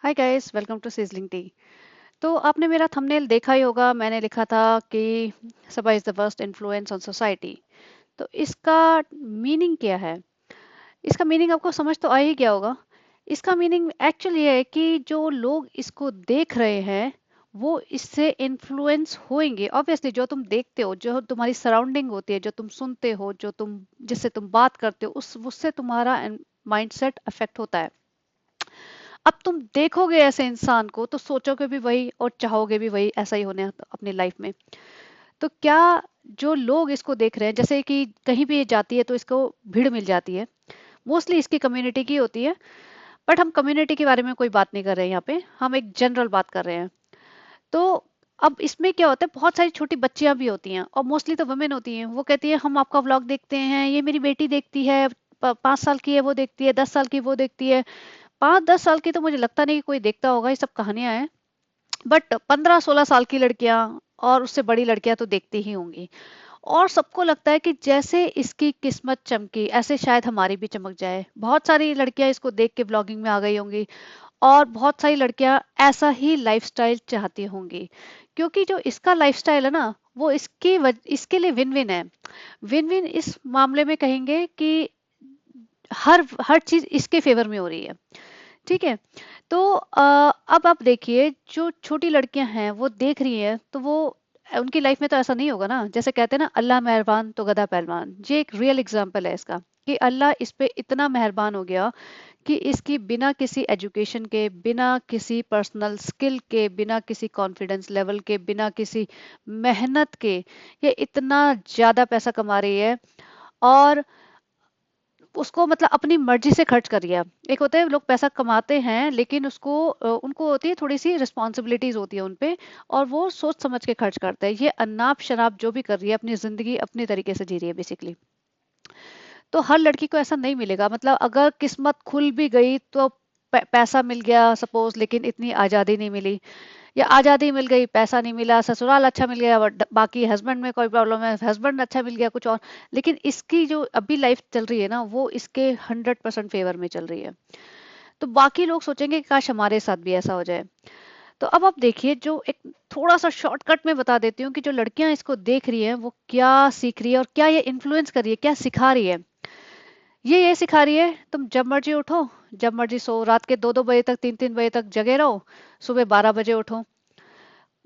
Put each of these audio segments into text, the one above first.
Hi guys, welcome to Sizzling Tea. तो आपने मेरा थंबनेल देखा ही होगा। मैंने लिखा था कि Saba is the worst influence on society. तो इसका मीनिंग क्या है? इसका मीनिंग आपको समझ तो आ ही गया होगा। इसका मीनिंग एक्चुअली ये है कि जो लोग इसको देख रहे हैं वो इससे इन्फ्लुएंस होंगे। ऑब्वियसली जो तुम देखते हो, जो तुम्हारी सराउंडिंग होती है, जो तुम सुनते हो, जो तुम जिससे तुम बात करते हो, उस उससे तुम्हारा माइंडसेट अफेक्ट होता है। अब तुम देखोगे ऐसे इंसान को तो सोचोगे भी वही और चाहोगे भी वही, ऐसा ही होने अपनी लाइफ में। तो क्या जो लोग इसको देख रहे हैं, जैसे कि कहीं भी ये जाती है तो इसको भीड़ मिल जाती है, मोस्टली इसकी कम्युनिटी की होती है। बट हम कम्युनिटी के बारे में कोई बात नहीं कर रहे हैं यहाँ पे, हम एक जनरल बात कर रहे हैं। तो अब इसमें क्या होता है, बहुत सारी छोटी बच्चियां भी होती हैं और मोस्टली तो वुमेन होती हैं। वो कहती है हम आपका व्लॉग देखते हैं, ये मेरी बेटी देखती है, 5 साल की है वो देखती है, 10 साल की वो देखती है। 5-10 साल की तो मुझे लगता नहीं कि कोई देखता होगा, ये सब कहानियां हैं। बट 15-16 साल की लड़कियां और उससे बड़ी लड़कियां तो देखती ही होंगी। और सबको लगता है कि जैसे इसकी किस्मत चमकी ऐसे शायद हमारी भी चमक जाए। बहुत सारी लड़कियां इसको देख के ब्लॉगिंग में आ गई होंगी और बहुत सारी लड़कियां ऐसा ही लाइफस्टाइल चाहती होंगी, क्योंकि जो इसका लाइफस्टाइल है ना, वो इसके लिए विन विन है। विन विन इस मामले में कहेंगे कि हर हर चीज इसके फेवर में हो रही है। ठीक है। तो अब आप देखिए, जो छोटी लड़कियां हैं वो देख रही हैं तो वो उनकी लाइफ में तो ऐसा नहीं होगा ना। जैसे कहते हैं ना, अल्लाह मेहरबान तो गधा पहलवान। ये एक रियल एग्जांपल है इसका, कि अल्लाह इस पे इतना मेहरबान हो गया कि इसकी बिना किसी एजुकेशन के, बिना किसी पर्सनल स्किल के, बिना किसी कॉन्फिडेंस लेवल के, बिना किसी मेहनत के ये इतना ज्यादा पैसा कमा रही है। और उसको मतलब अपनी मर्जी से खर्च कर लिया। एक होता है लोग पैसा कमाते हैं लेकिन उसको उनको होती है थोड़ी सी रिस्पॉन्सिबिलिटीज होती है उन पे, और वो सोच समझ के खर्च करते हैं। ये अनाप शनाप जो भी कर रही है, अपनी जिंदगी अपनी तरीके से जी रही है बेसिकली। तो हर लड़की को ऐसा नहीं मिलेगा। मतलब अगर किस्मत खुल भी गई तो पैसा मिल गया सपोज, लेकिन इतनी आज़ादी नहीं मिली। या आज़ादी मिल गई, पैसा नहीं मिला, ससुराल अच्छा मिल गया, बट बाकी हस्बैंड में कोई प्रॉब्लम है, हस्बैंड अच्छा मिल गया कुछ और। लेकिन इसकी जो अभी लाइफ चल रही है ना, वो इसके 100% फेवर में चल रही है। तो बाकी लोग सोचेंगे कि काश हमारे साथ भी ऐसा हो जाए। तो अब आप देखिए, जो एक थोड़ा सा शॉर्टकट में बता देती हूँ कि जो लड़कियां इसको देख रही हैं वो क्या सीख रही है और क्या ये इन्फ्लुएंस कर रही है, क्या सिखा रही है। ये सिखा रही है, तुम जब मर्जी उठो, जब मर्जी सो, रात के 2-2 बजे तक, 3-3 बजे तक जगे रहो, सुबह 12 बजे उठो,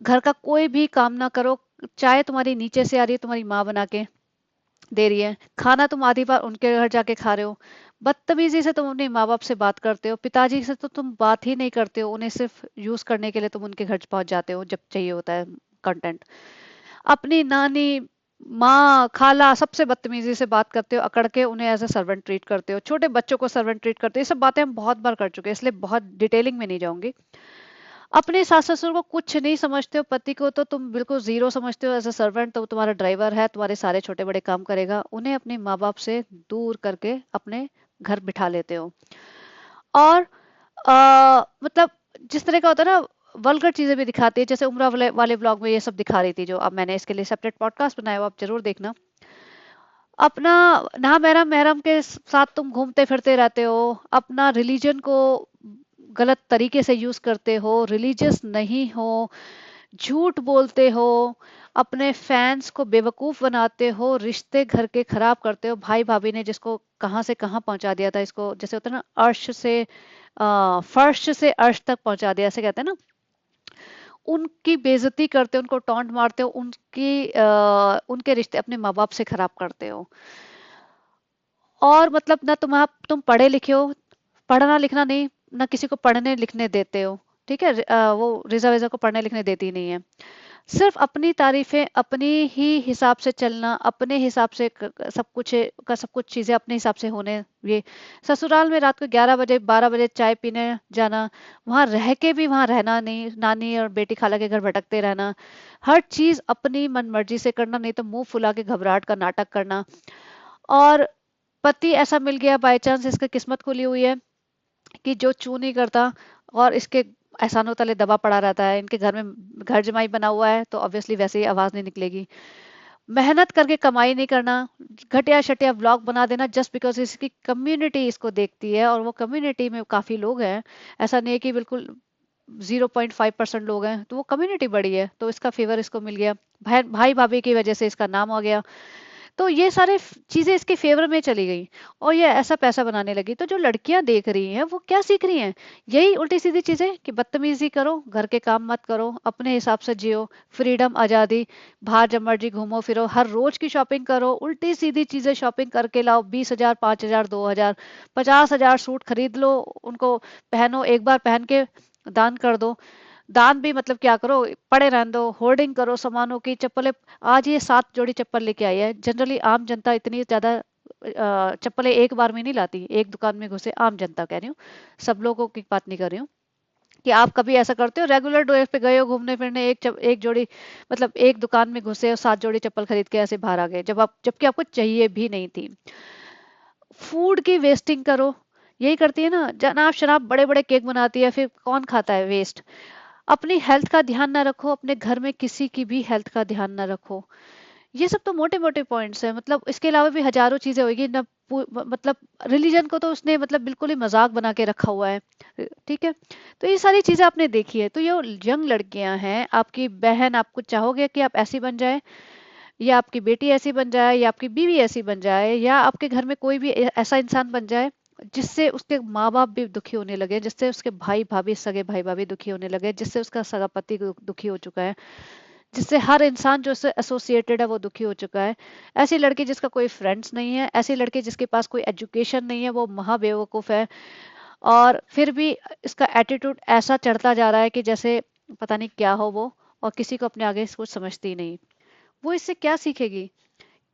घर का कोई भी काम ना करो। चाय तुम्हारी नीचे से आ रही है, तुम्हारी माँ बना के दे रही है। खाना तुम आधी बार उनके घर जाके खा रहे हो। बदतमीजी से तुम अपने माँ बाप से बात करते हो, पिताजी से तो तुम बात ही नहीं करते हो, उन्हें सिर्फ यूज करने के लिए तुम उनके घर पहुंच जाते हो जब चाहिए होता है कंटेंट। अपनी नानी, माँ, खाला, सबसे बदतमीजी से बात करते हो, अकड़ के उन्हें एज ए सर्वेंट ट्रीट करते हो, छोटे बच्चों को सर्वेंट ट्रीट करते हो। ये सब बातें हम बहुत बार कर चुके हैं, इसलिए बहुत डिटेलिंग में नहीं जाऊंगी। अपने सास ससुर को कुछ नहीं समझते हो, पति को तो तुम बिल्कुल जीरो समझते हो। एज अ सर्वेंट तो वो तुम्हारा ड्राइवर है, तुम्हारे सारे छोटे बड़े काम करेगा। उन्हें अपने माँ बाप से दूर करके अपने घर बिठा लेते हो। और मतलब जिस तरह का होता है ना, वल्गर चीजें भी दिखाती है। जैसे उम्र वाले वाले ब्लॉग में ये सब दिखा रही थी, जो अब मैंने इसके लिए सेपरेट पॉडकास्ट बनाया हो, आप जरूर देखना। अपना ना महरम महरम के साथ तुम घूमते फिरते रहते हो, अपना रिलीजन को गलत तरीके से यूज करते हो, रिलीजियस नहीं हो, झूठ बोलते हो, अपने फैंस को बेवकूफ बनाते हो, रिश्ते घर के खराब करते हो। भाई भाभी ने जिसको कहाँ से कहाँ पहुंचा दिया था, इसको जैसे होता है ना, अर्श से फर्श से अर्श तक पहुंचा दिया, ऐसे कहते हैं ना। उनकी बेइज्जती करते हो, उनको टॉन्ट मारते हो, उनके रिश्ते अपने माँ बाप से खराब करते हो। और मतलब ना तुम पढ़े लिखे हो, पढ़ना लिखना नहीं, ना किसी को पढ़ने लिखने देते हो। ठीक है। वो रिजा विजा को पढ़ने लिखने देती नहीं है। सिर्फ अपनी तारीफें, अपनी ही हिसाब से चलना, अपने हिसाब से सब कुछ का सब कुछ चीजें अपने हिसाब से होने। ये ससुराल में रात को 11 बजे 12 बजे चाय पीने जाना, वहां रह के भी वहां रहना नहीं, नानी और बेटी खाला के घर भटकते रहना, हर चीज अपनी मन मर्जी से करना, नहीं तो मुंह फुला के घबराहट का नाटक करना। और पति ऐसा मिल गया बाय चांस, इसकी किस्मत खुली हुई है कि जो चू नहीं करता और इसके एहसानों तले दबा पड़ा रहता है। इनके घर में घर जमाई बना हुआ है तो ऑब्वियसली वैसे ही आवाज नहीं निकलेगी। मेहनत करके कमाई नहीं करना, घटिया शटिया व्लॉग बना देना जस्ट बिकॉज इसकी कम्युनिटी इसको देखती है, और वो कम्युनिटी में काफी लोग हैं। ऐसा नहीं है कि बिल्कुल 0.5% लोग हैं, तो वो कम्युनिटी बड़ी है, तो इसका फेवर इसको मिल गया, भाई भाई भाभी की वजह से इसका नाम आ गया। तो ये सारे चीजें इसके फेवर में चली गई और ये ऐसा पैसा बनाने लगी। तो जो लड़कियां देख रही हैं वो क्या सीख रही हैं? यही उल्टी सीधी चीजें कि बदतमीजी करो, घर के काम मत करो, अपने हिसाब से जियो, फ्रीडम, आजादी, बाहर जब मर्जी घूमो फिरो, हर रोज की शॉपिंग करो, उल्टी सीधी चीजें शॉपिंग करके लाओ, 20,000, 5,000, 2,000, 50,000 सूट खरीद लो, उनको पहनो, एक बार पहन के दान कर दो। दान भी मतलब क्या करो, पड़े रहने दो, होर्डिंग करो सामानों की, चप्पलें। आज ये 7 जोड़ी चप्पल लेके आई है, जनरली आम जनता इतनी ज्यादा चप्पलें एक बार में नहीं लाती, एक दुकान में घुसे, आम जनता कह रही हूँ, सब लोगों की बात नहीं कर रही हूँ। कि आप कभी ऐसा करते हो, रेगुलर डे पे गए हो घूमने फिरने, एक जोड़ी, मतलब एक दुकान में घुसे और 7 जोड़ी चप्पल खरीद के ऐसे बाहर आ गए, जबकि आपको चाहिए भी नहीं थी। फूड की वेस्टिंग करो, यही करती है ना जनाब शनाब, बड़े बड़े केक बनाती है, फिर कौन खाता है वेस्ट। अपनी हेल्थ का ध्यान ना रखो, अपने घर में किसी की भी हेल्थ का ध्यान ना रखो। ये सब तो मोटे मोटे पॉइंट्स हैं, मतलब इसके अलावा भी हजारों चीजें होगी ना। मतलब रिलीजन को तो उसने मतलब बिल्कुल ही मजाक बना के रखा हुआ है। ठीक है। तो ये सारी चीजें आपने देखी है, तो ये यंग लड़कियां हैं, आपकी बहन, आपको चाहोगे कि आप ऐसी बन जाए, या आपकी बेटी ऐसी बन जाए, या आपकी बीवी ऐसी बन जाए, या आपके घर में कोई भी ऐसा इंसान बन जाए जिससे उसके माँ बाप भी दुखी होने लगे, जिससे उसके भाई भाभी, सगे भाई भाभी दुखी होने लगे, जिससे उसका सगा पति दुखी हो चुका है, जिससे हर इंसान जो उससे एसोसिएटेड है वो दुखी हो चुका है। ऐसी लड़की जिसका कोई फ्रेंड्स नहीं है, ऐसी लड़की जिसके पास कोई एजुकेशन नहीं है, वो महा बेवकूफ है। और फिर भी इसका एटीट्यूड ऐसा चढ़ता जा रहा है कि जैसे पता नहीं क्या हो वो, और किसी को अपने आगे कुछ समझती ही नहीं। वो इससे क्या सीखेगी?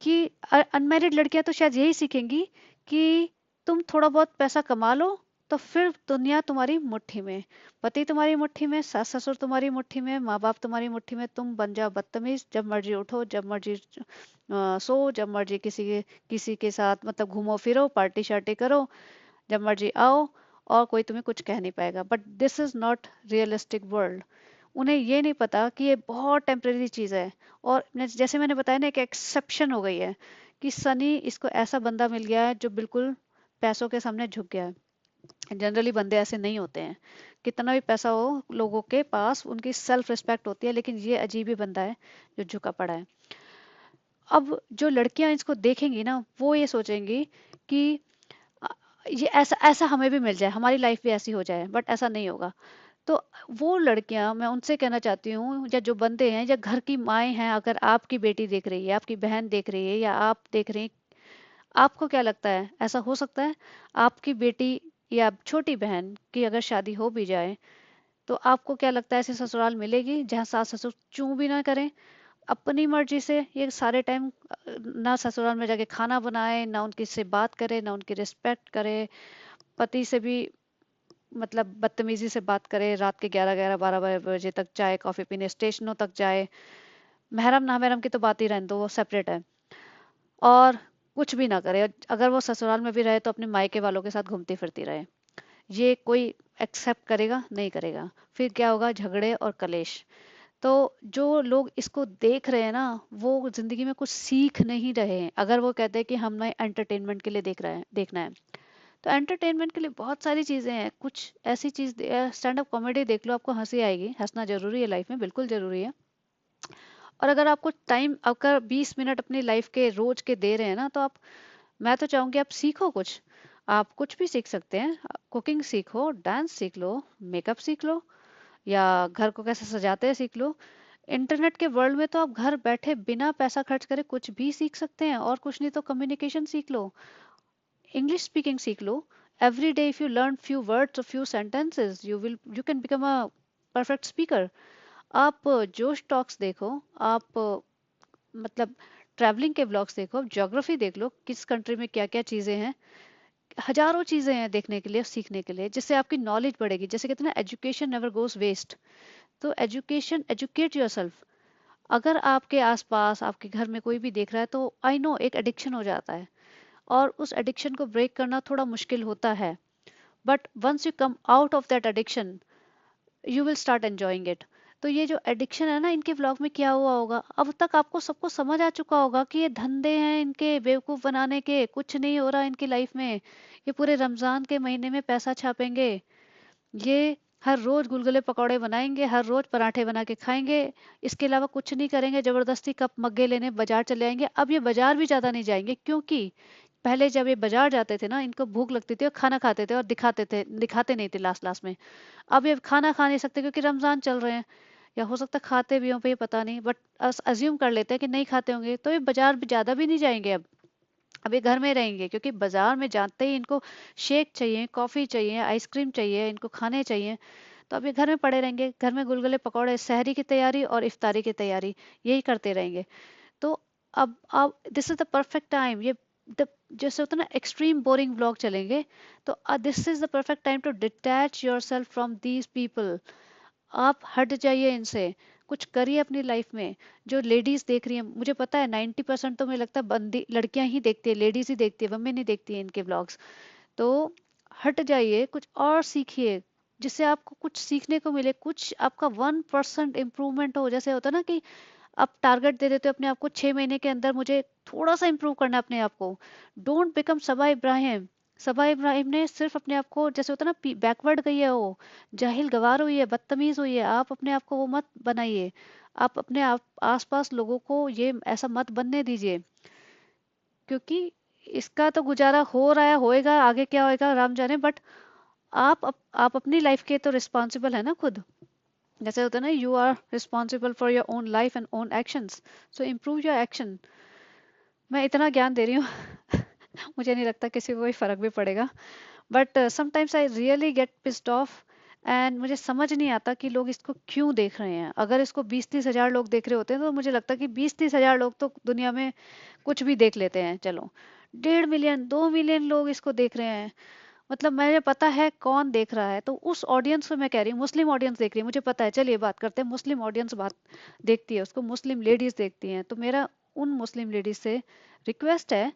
कि अनमैरिड लड़कियां तो शायद यही सीखेंगी कि तुम थोड़ा बहुत पैसा कमा लो, तो फिर दुनिया तुम्हारी मुट्ठी में, पति तुम्हारी मुट्ठी में, सास ससुर तुम्हारी मुट्ठी में, माँ बाप तुम्हारी मुट्ठी में, तुम बन जाओ बदतमीज, जब मर्जी उठो, जब मर्जी सो, जब मर्जी किसी के साथ मतलब घूमो फिरो, पार्टी शार्टी करो, जब मर्जी आओ, और कोई तुम्हें कुछ कह नहीं पाएगा। But this is not realistic world. उन्हें ये नहीं पता कि ये बहुत टेम्परेरी चीज है। और जैसे मैंने बताया ना, एक एक्सेप्शन हो गई है कि सनी इसको ऐसा बंदा मिल गया है जो बिल्कुल पैसों के सामने झुक गया है। जनरली बंदे ऐसे नहीं होते हैं, कितना भी पैसा हो लोगों के पास, उनकी सेल्फ रिस्पेक्ट होती है, लेकिन ये अजीब ही बंदा है जो झुका पड़ा है। अब जो लड़कियां इसको देखेंगी ना, वो ये सोचेंगी कि अ, ये ऐसा ऐसा हमें भी मिल जाए, हमारी लाइफ भी ऐसी हो जाए, बट ऐसा नहीं होगा। तो वो लड़कियां, मैं उनसे कहना चाहती हूँ, या जो बंदे हैं, या घर की माएँ हैं, अगर आपकी बेटी देख रही है, आपकी बहन देख रही है, या आप देख रहे हैं, आपको क्या लगता है ऐसा हो सकता है? आपकी बेटी या छोटी बहन की अगर शादी हो भी जाए, तो आपको क्या लगता है ऐसे ससुराल मिलेगी जहाँ सास ससुर चूं भी ना करें, अपनी मर्जी से ये सारे टाइम, ना ससुराल में जाके खाना बनाए, ना उनकी से बात करे, ना उनकी रिस्पेक्ट करे, पति से भी मतलब बदतमीजी से बात करे, रात के 11-11, 12-12 बजे तक चाय कॉफी पीने स्टेशनों तक जाए, महरम ना महरम की तो बात ही रहने दो, वो सेपरेट है। और कुछ भी ना करे, अगर वो ससुराल में भी रहे तो अपने मायके वालों के साथ घूमती फिरती रहे, ये कोई एक्सेप्ट करेगा? नहीं करेगा। फिर क्या होगा? झगड़े और कलेश। तो जो लोग इसको देख रहे हैं ना, वो जिंदगी में कुछ सीख नहीं रहे हैं। अगर वो कहते हैं कि हमने एंटरटेनमेंट के लिए देख रहे हैं, देखना है, तो एंटरटेनमेंट के लिए बहुत सारी चीजें हैं। कुछ ऐसी चीज, स्टैंड अप कॉमेडी देख लो, आपको हंसी आएगी, हंसना जरूरी है लाइफ में, बिल्कुल जरूरी है। और अगर आपको टाइम, अगर 20 मिनट अपनी लाइफ के रोज के दे रहे हैं ना, तो आप, मैं तो चाहूंगी आप सीखो कुछ। आप कुछ भी सीख सकते हैं, कुकिंग सीखो, डांस सीख लो, मेकअप सीख लो, या घर को कैसे सजाते हैं सीख लो। इंटरनेट के वर्ल्ड में तो आप घर बैठे बिना पैसा खर्च करे कुछ भी सीख सकते हैं, और कुछ नहीं तो कम्युनिकेशन सीख लो, इंग्लिश स्पीकिंग सीख लो। Every day if you learn few words और few sentences, you can become a perfect speaker. आप जोश टॉक्स देखो, आप मतलब ट्रैवलिंग के ब्लॉग्स देखो, ज्योग्राफी देख लो, किस कंट्री में क्या क्या चीजें हैं। हजारों चीजें हैं देखने के लिए, सीखने के लिए, जिससे आपकी नॉलेज बढ़ेगी। जैसे कहते हैं ना, एजुकेशन नेवर गोज वेस्ट। तो एजुकेशन, एजुकेट योरसेल्फ। अगर आपके आसपास, आपके घर में कोई भी देख रहा है, तो आई नो एक एडिक्शन हो जाता है, और उस एडिक्शन को ब्रेक करना थोड़ा मुश्किल होता है। But once you come out of that addiction, you will start enjoying it. तो ये जो एडिक्शन है ना, इनके व्लॉग में क्या हुआ होगा, अब तक आपको सबको समझ आ चुका होगा कि ये धंधे हैं इनके बेवकूफ बनाने के, कुछ नहीं हो रहा इनकी लाइफ में, ये पूरे रमजान के महीने में पैसा छापेंगे, ये हर रोज गुलगुले पकौड़े बनाएंगे, हर रोज पराठे बना के खाएंगे, इसके अलावा कुछ नहीं करेंगे, जबरदस्ती कप मग्गे लेने बाजार चले जाएंगे। अब ये बाजार भी ज्यादा नहीं जाएंगे, क्योंकि पहले जब ये बाजार जाते थे ना, इनको भूख लगती थी और खाना खाते थे और दिखाते नहीं थे लास्ट लास्ट में। अब ये खाना खा नहीं सकते क्योंकि रमजान चल रहे हैं, या हो सकता है खाते भी हों पे पता नहीं, बट अज्यूम कर लेते हैं कि नहीं खाते होंगे, तो ये बाजार भी ज्यादा भी नहीं जाएंगे अब ये घर में रहेंगे, क्योंकि बाजार में जाते ही इनको शेक चाहिए, कॉफी चाहिए, आइसक्रीम चाहिए, इनको खाने चाहिए। तो अब ये घर में पड़े रहेंगे, घर में गुलगुले पकौड़े, सहरी की तैयारी और इफ्तारी की तैयारी, यही करते रहेंगे। तो अब this is the perfect time, ये द जैसे होता है ना एक्सट्रीम बोरिंग ब्लॉग चलेंगे, तो this is the perfect time to detach yourself from these people. आप हट जाइए इनसे, कुछ करिए अपनी लाइफ में। जो लेडीज देख रही हैं, मुझे पता है 90% तो मुझे लगता है बंदी लड़कियां ही देखती है, लेडीज ही देखती है, वमेन नहीं देखती है इनके ब्लॉग्स। तो हट जाइए, कुछ और सीखिए, जिससे आपको कुछ सीखने को मिले, कुछ आपका 1% इम्प्रूवमेंट हो। जैसे होता है ना कि आप टारगेट दे देते हो अपने आप को, 6 महीने के अंदर मुझे थोड़ा सा इंप्रूव करना है अपने आप को। डोंट बिकम सबा इब्राहिम। सबा इब्राहिम ने सिर्फ अपने आप को, जैसे होता है ना, बैकवर्ड गई है वो, जाहिल गवार हुई है, बदतमीज हुई है। आप अपने आप को वो मत बनाइए, आप अपने आप आसपास लोगों को ये ऐसा मत बनने दीजिए, क्योंकि इसका तो गुजारा हो रहा है, होएगा, आगे क्या होएगा राम जाने, बट आप अपनी लाइफ के तो रिस्पॉन्सिबल है ना खुद। जैसे होता है ना, you are responsible for your own life and own actions, so improve your action. मैं इतना ज्ञान दे रही हूँ मुझे नहीं लगता किसी को कोई फर्क भी पड़ेगा, but sometimes I really get pissed off, and मुझे समझ नहीं आता कि लोग इसको क्यों देख रहे हैं। अगर इसको 20-30 हजार लोग देख रहे होते हैं तो मुझे लगता है कि 20-30 हजार लोग तो दुनिया में कुछ भी देख लेते हैं, चलो। 1.5 मिलियन 2 मिलियन लोग इसको देख रहे हैं, मतलब मुझे पता है कौन देख रहा है। तो उस ऑडियंस को मैं कह रही हूँ, मुस्लिम ऑडियंस देख रही है, मुझे पता है, चलिए बात करते हैं, मुस्लिम ऑडियंस बात देखती है उसको, मुस्लिम लेडीज देखती हैं। तो मेरा उन मुस्लिम लेडीज से रिक्वेस्ट है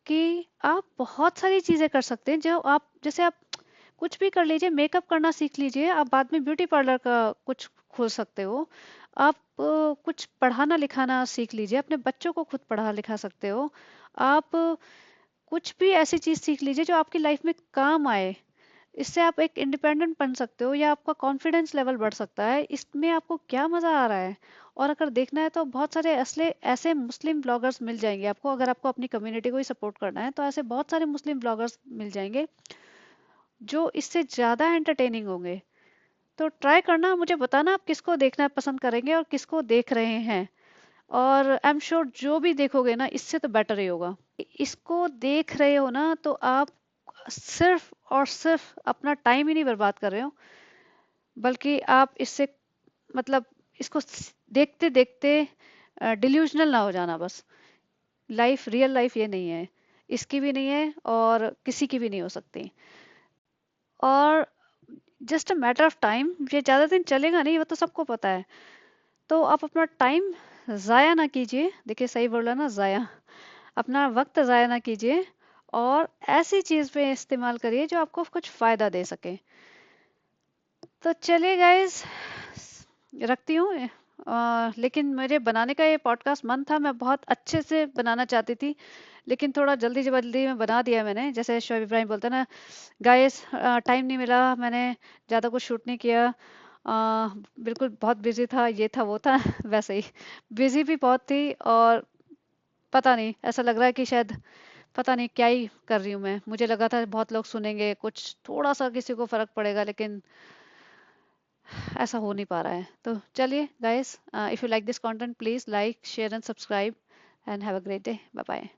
कि आप बहुत सारी चीजें कर सकते हैं, जो आप, जैसे आप कुछ भी कर लीजिए, मेकअप करना सीख लीजिए, आप बाद में ब्यूटी पार्लर का कुछ खोल सकते हो। आप कुछ पढ़ाना लिखाना सीख लीजिए, अपने बच्चों को खुद पढ़ा लिखा सकते हो। आप कुछ भी ऐसी चीज सीख लीजिए जो आपकी लाइफ में काम आए। इससे आप एक इंडिपेंडेंट बन सकते हो, या आपका कॉन्फिडेंस लेवल बढ़ सकता है। इसमें आपको क्या मजा आ रहा है? और अगर देखना है तो बहुत सारे असले ऐसे मुस्लिम ब्लॉगर्स मिल जाएंगे आपको, अगर आपको अपनी कम्युनिटी को ही सपोर्ट करना है तो ऐसे बहुत सारे मुस्लिम ब्लॉगर्स मिल जाएंगे जो इससे ज्यादा एंटरटेनिंग होंगे। तो ट्राई करना, मुझे बताना आप किसको देखना पसंद करेंगे और किसको देख रहे हैं। और आई एम श्योर जो भी देखोगे ना, इससे तो बेटर ही होगा। इसको देख रहे हो ना, तो आप सिर्फ और सिर्फ अपना टाइम ही नहीं बर्बाद कर रहे हो, बल्कि आप इससे, मतलब, इसको देखते देखते डिल्यूजनल ना हो जाना बस। लाइफ, रियल लाइफ ये नहीं है, इसकी भी नहीं है और किसी की भी नहीं हो सकती। और just a matter of time, ये ज़्यादा दिन चलेगा नहीं, वो तो सबको पता है। तो आप अपना टाइम ज़ाया ना कीजिए, देखिए सही बोला ना, ज़ाया, अपना वक्त ज़ाया ना कीजिए, और ऐसी चीज़ पे इस्तेमाल करिए जो आपको कुछ फ़ायदा दे सके। तो चलिए गाइस, रखती हूँ। लेकिन मेरे बनाने का ये पॉडकास्ट मन था, मैं बहुत अच्छे से बनाना चाहती थी, लेकिन थोड़ा जल्दी जल्दी में बना दिया मैंने। जैसे शोएब इब्राहिम बोलता है ना, गाइस टाइम नहीं मिला, मैंने ज़्यादा कुछ शूट नहीं किया, बिल्कुल बहुत बिजी था, ये था वो था वैसे ही बिजी भी बहुत थी। और पता नहीं, ऐसा लग रहा है कि शायद, पता नहीं क्या ही कर रही हूँ मैं। मुझे लगा था बहुत लोग सुनेंगे, कुछ थोड़ा सा किसी को फर्क पड़ेगा, लेकिन ऐसा हो नहीं पा रहा है। तो चलिए guys, if you like this content, please like, share and subscribe, and have a great day. Bye bye.